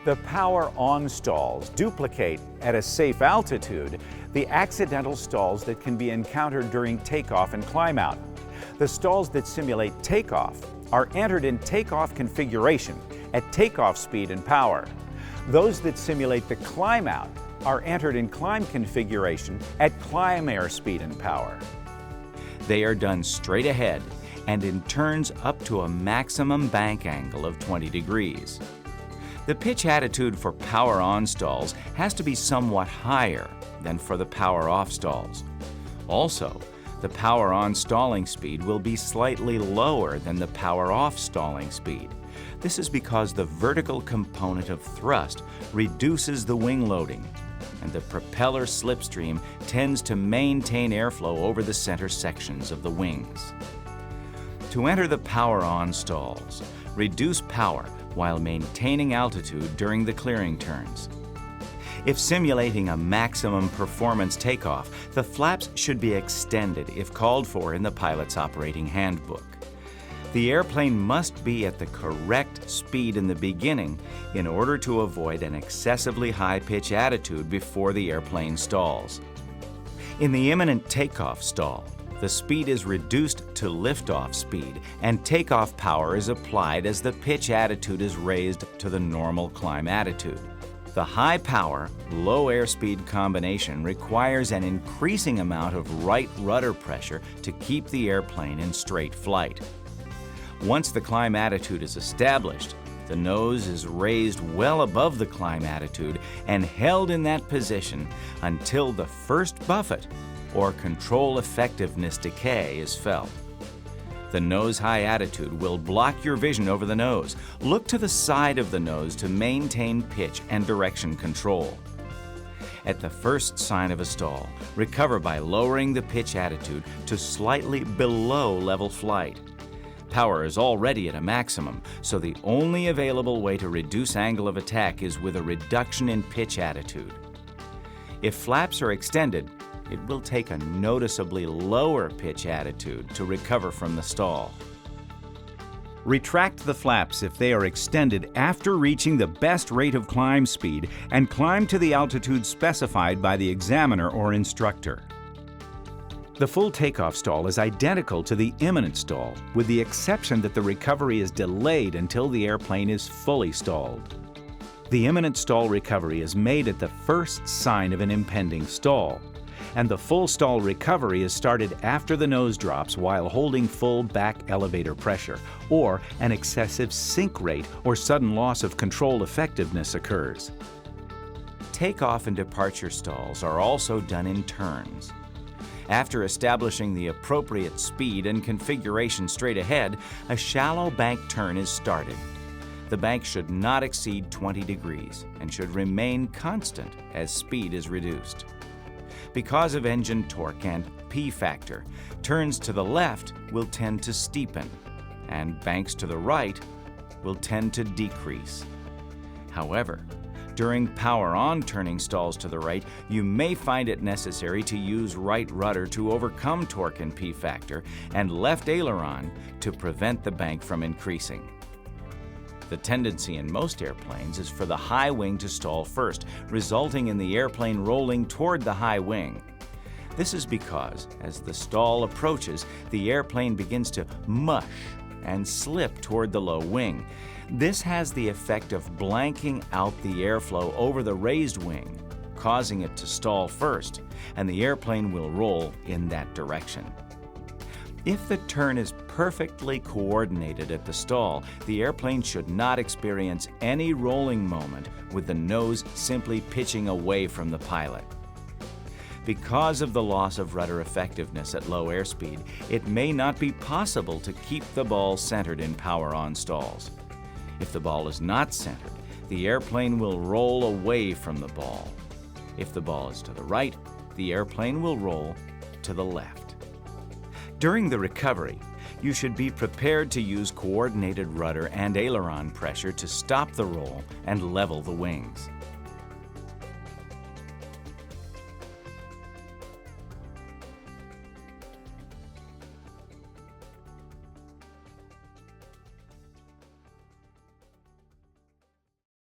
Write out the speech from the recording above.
The power-on stalls duplicate at a safe altitude the accidental stalls that can be encountered during takeoff and climb-out. The stalls that simulate takeoff are entered in takeoff configuration at takeoff speed and power. Those that simulate the climb-out are entered in climb configuration at climb air speed and power. They are done straight ahead and in turns up to a maximum bank angle of 20 degrees. The pitch attitude for power-on stalls has to be somewhat higher than for the power-off stalls. Also, the power-on stalling speed will be slightly lower than the power-off stalling speed. This is because the vertical component of thrust reduces the wing loading, and the propeller slipstream tends to maintain airflow over the center sections of the wings. To enter the power-on stalls, reduce power while maintaining altitude during the clearing turns. If simulating a maximum performance takeoff, the flaps should be extended if called for in the pilot's operating handbook. The airplane must be at the correct speed in the beginning in order to avoid an excessively high pitch attitude before the airplane stalls. In the imminent takeoff stall, the speed is reduced to liftoff speed and takeoff power is applied as the pitch attitude is raised to the normal climb attitude. The high power, low airspeed combination requires an increasing amount of right rudder pressure to keep the airplane in straight flight. Once the climb attitude is established, the nose is raised well above the climb attitude and held in that position until the first buffet or control effectiveness decay is felt. The nose high attitude will block your vision over the nose. Look to the side of the nose to maintain pitch and direction control. At the first sign of a stall, recover by lowering the pitch attitude to slightly below level flight. Power is already at a maximum, so the only available way to reduce angle of attack is with a reduction in pitch attitude. If flaps are extended, it will take a noticeably lower pitch attitude to recover from the stall. Retract the flaps if they are extended after reaching the best rate of climb speed and climb to the altitude specified by the examiner or instructor. The full takeoff stall is identical to the imminent stall, with the exception that the recovery is delayed until the airplane is fully stalled. The imminent stall recovery is made at the first sign of an impending stall, and the full stall recovery is started after the nose drops while holding full back elevator pressure, or an excessive sink rate or sudden loss of control effectiveness occurs. Takeoff and departure stalls are also done in turns. After establishing the appropriate speed and configuration straight ahead, a shallow bank turn is started. The bank should not exceed 20 degrees and should remain constant as speed is reduced. Because of engine torque and P factor, turns to the left will tend to steepen, and banks to the right will tend to decrease. However, during power-on turning stalls to the right, you may find it necessary to use right rudder to overcome torque and P factor and left aileron to prevent the bank from increasing. The tendency in most airplanes is for the high wing to stall first, resulting in the airplane rolling toward the high wing. This is because, as the stall approaches, the airplane begins to mush and slip toward the low wing. This has the effect of blanking out the airflow over the raised wing, causing it to stall first, and the airplane will roll in that direction. If the turn is perfectly coordinated at the stall, the airplane should not experience any rolling moment with the nose simply pitching away from the pilot. Because of the loss of rudder effectiveness at low airspeed, it may not be possible to keep the ball centered in power-on stalls. If the ball is not centered, the airplane will roll away from the ball. If the ball is to the right, the airplane will roll to the left. During the recovery, you should be prepared to use coordinated rudder and aileron pressure to stop the roll and level the wings.